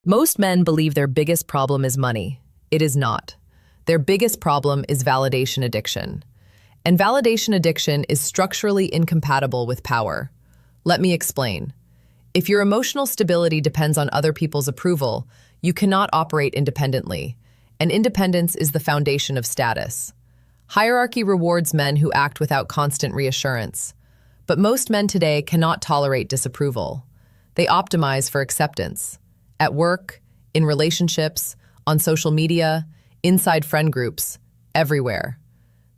Most men believe their biggest problem is money. It is not. Their biggest problem is validation addiction. And validation addiction is structurally incompatible with power. Let me explain. If your emotional stability depends on other people's approval, you cannot operate independently, and independence is the foundation of status. Hierarchy rewards men who act without constant reassurance. But most men today cannot tolerate disapproval. They optimize for acceptance. At work, in relationships, on social media, inside friend groups, everywhere.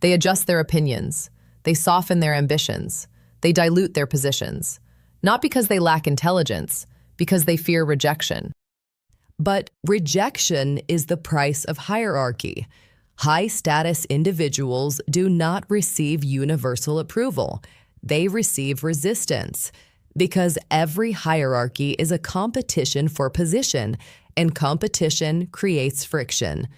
They adjust their opinions. They soften their ambitions. They dilute their positions. Not because they lack intelligence, because they fear rejection. But rejection is the price of hierarchy. High-status individuals do not receive universal approval. They receive resistance. Because every hierarchy is a competition for position, and competition creates friction.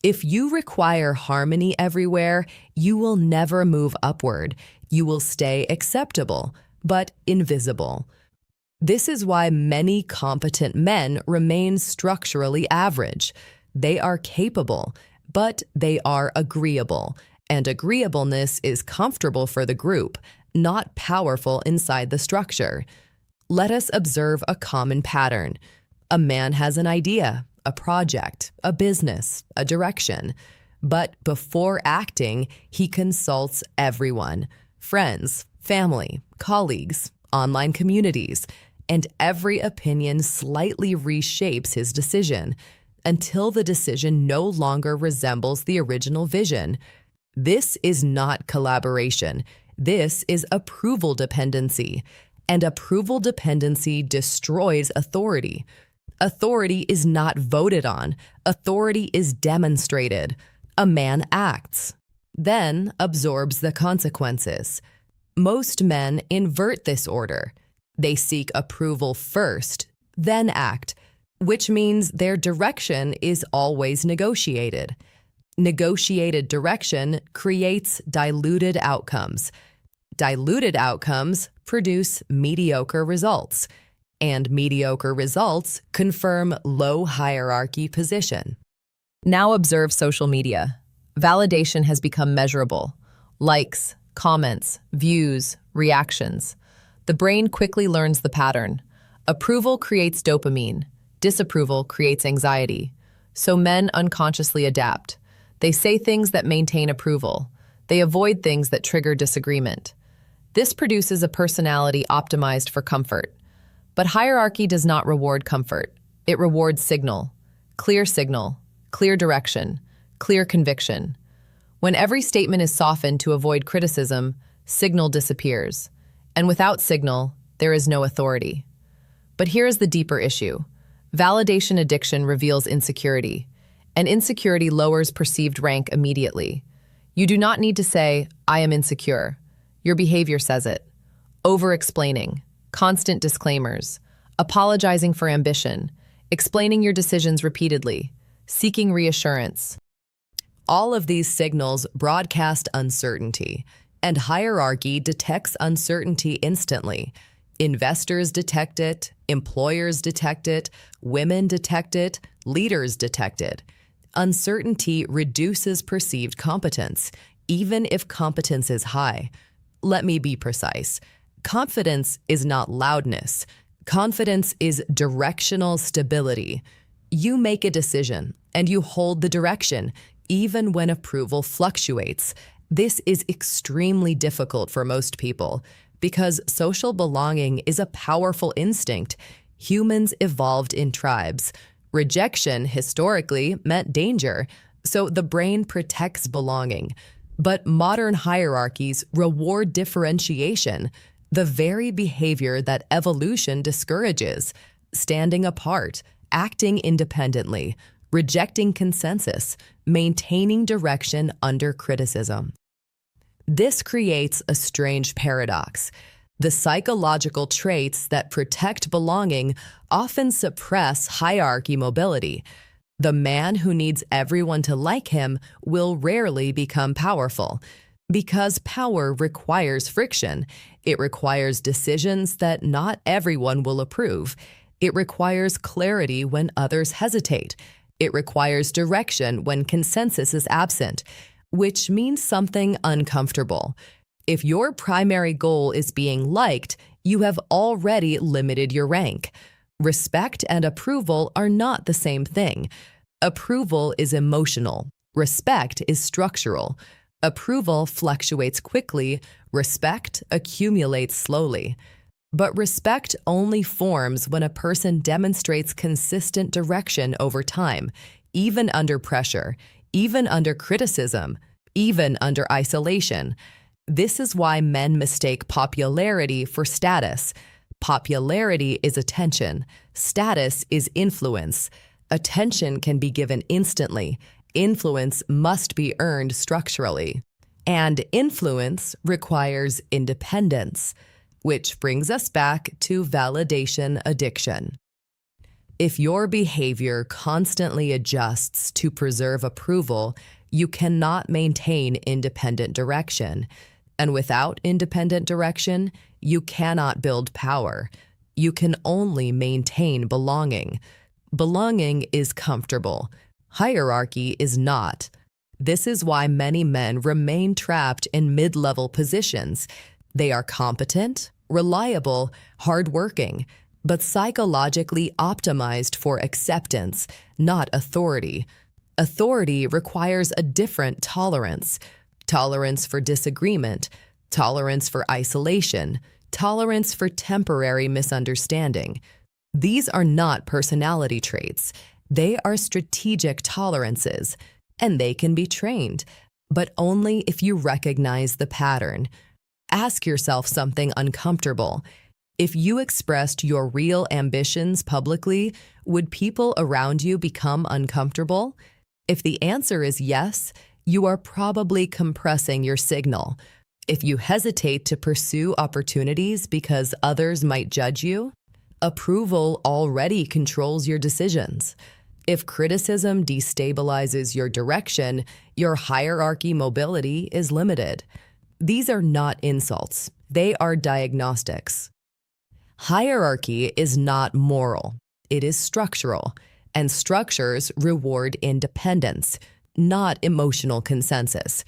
If you require harmony everywhere, you will never move upward. You will stay acceptable, but invisible. This is why many competent men remain structurally average. They are capable, but they are agreeable, and agreeableness is comfortable for the group, not powerful inside the structure. Let us observe a common pattern. A man has an idea, a project, a business, a direction. But before acting, he consults everyone, friends, family, colleagues, online communities, and every opinion slightly reshapes his decision until the decision no longer resembles the original vision. This is not collaboration. This is approval dependency, and approval dependency destroys authority. Authority is not voted on. Authority is demonstrated. A man acts, then absorbs the consequences. Most men invert this order. They seek approval first, then act, which means their direction is always negotiated. Negotiated direction creates diluted outcomes. Diluted outcomes produce mediocre results, and mediocre results confirm low hierarchy position. Now observe social media. Validation has become measurable. Likes, comments, views, reactions. The brain quickly learns the pattern. Approval creates dopamine. Disapproval creates anxiety. So men unconsciously adapt. They say things that maintain approval. They avoid things that trigger disagreement. This produces a personality optimized for comfort. But hierarchy does not reward comfort. It rewards signal, clear direction, clear conviction. When every statement is softened to avoid criticism, signal disappears. And without signal, there is no authority. But here is the deeper issue. Validation addiction reveals insecurity, and insecurity lowers perceived rank immediately. You do not need to say, "I am insecure." Your behavior says it. Over-explaining, constant disclaimers, apologizing for ambition, explaining your decisions repeatedly, seeking reassurance. All of these signals broadcast uncertainty, and hierarchy detects uncertainty instantly. Investors detect it, employers detect it, women detect it, leaders detect it. Uncertainty reduces perceived competence, even if competence is high. Let me be precise. Confidence is not loudness. Confidence is directional stability. You make a decision, and you hold the direction, even when approval fluctuates. This is extremely difficult for most people because social belonging is a powerful instinct. Humans evolved in tribes. Rejection historically meant danger, so the brain protects belonging. But modern hierarchies reward differentiation, the very behavior that evolution discourages: standing apart, acting independently, rejecting consensus, maintaining direction under criticism. This creates a strange paradox. The psychological traits that protect belonging often suppress hierarchy mobility. The man who needs everyone to like him will rarely become powerful, because power requires friction. It requires decisions that not everyone will approve. It requires clarity when others hesitate. It requires direction when consensus is absent, which means something uncomfortable. If your primary goal is being liked, you have already limited your rank. Respect and approval are not the same thing. Approval is emotional. Respect is structural. Approval fluctuates quickly. Respect accumulates slowly. But respect only forms when a person demonstrates consistent direction over time, even under pressure, even under criticism, even under isolation. This is why men mistake popularity for status. Popularity is attention. Status is influence. Attention can be given instantly. Influence must be earned structurally. And influence requires independence, which brings us back to validation addiction. If your behavior constantly adjusts to preserve approval, you cannot maintain independent direction. And without independent direction, you cannot build power. You can only maintain belonging. Belonging is comfortable. Hierarchy is not. This is why many men remain trapped in mid-level positions. They are competent, reliable, hardworking, but psychologically optimized for acceptance, not authority. Authority requires a different tolerance. Tolerance for disagreement, tolerance for isolation, tolerance for temporary misunderstanding. These are not personality traits. They are strategic tolerances, and they can be trained, but only if you recognize the pattern. Ask yourself something uncomfortable. If you expressed your real ambitions publicly, would people around you become uncomfortable? If the answer is yes, you are probably compressing your signal. If you hesitate to pursue opportunities because others might judge you, approval already controls your decisions. If criticism destabilizes your direction, your hierarchy mobility is limited. These are not insults. They are diagnostics. Hierarchy is not moral. It is structural, and structures reward independence, not emotional consensus.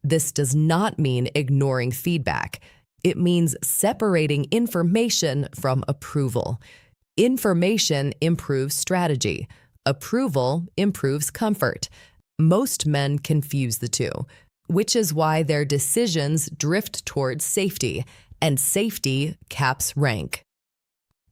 This does not mean ignoring feedback. It means separating information from approval. Information improves strategy. Approval improves comfort. Most men confuse the two, which is why their decisions drift towards safety, and safety caps rank.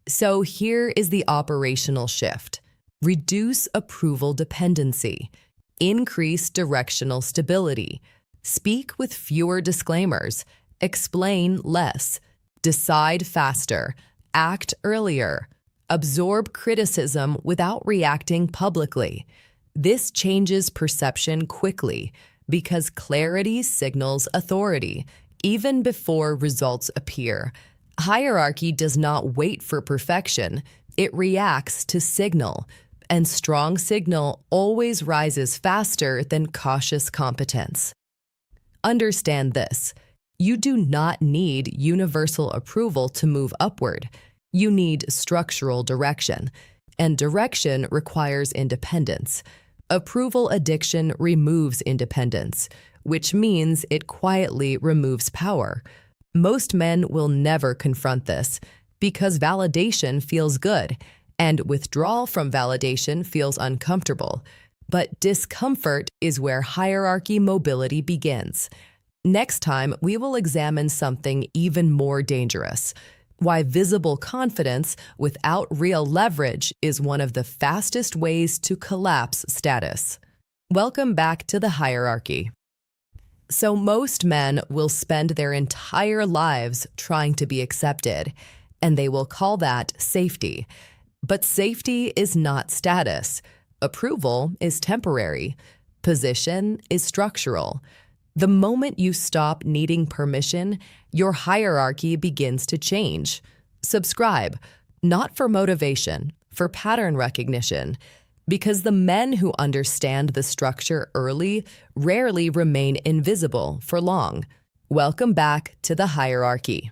So here is the operational shift. Reduce approval dependency. Increase directional stability. Speak with fewer disclaimers. Explain less. Decide faster. Act earlier. Absorb criticism without reacting publicly. This changes perception quickly because clarity signals authority, even before results appear. Hierarchy does not wait for perfection. It reacts to signal. And strong signal always rises faster than cautious competence. Understand this. You do not need universal approval to move upward. You need structural direction, and direction requires independence. Approval addiction removes independence, which means it quietly removes power. Most men will never confront this because validation feels good, and withdrawal from validation feels uncomfortable. But discomfort is where hierarchy mobility begins. Next time, we will examine something even more dangerous: why visible confidence without real leverage is one of the fastest ways to collapse status. Welcome back to the hierarchy. So most men will spend their entire lives trying to be accepted, and they will call that safety. But safety is not status. Approval is temporary. Position is structural. The moment you stop needing permission, your hierarchy begins to change. Subscribe, not for motivation, for pattern recognition, because the men who understand the structure early rarely remain invisible for long. Welcome back to the hierarchy.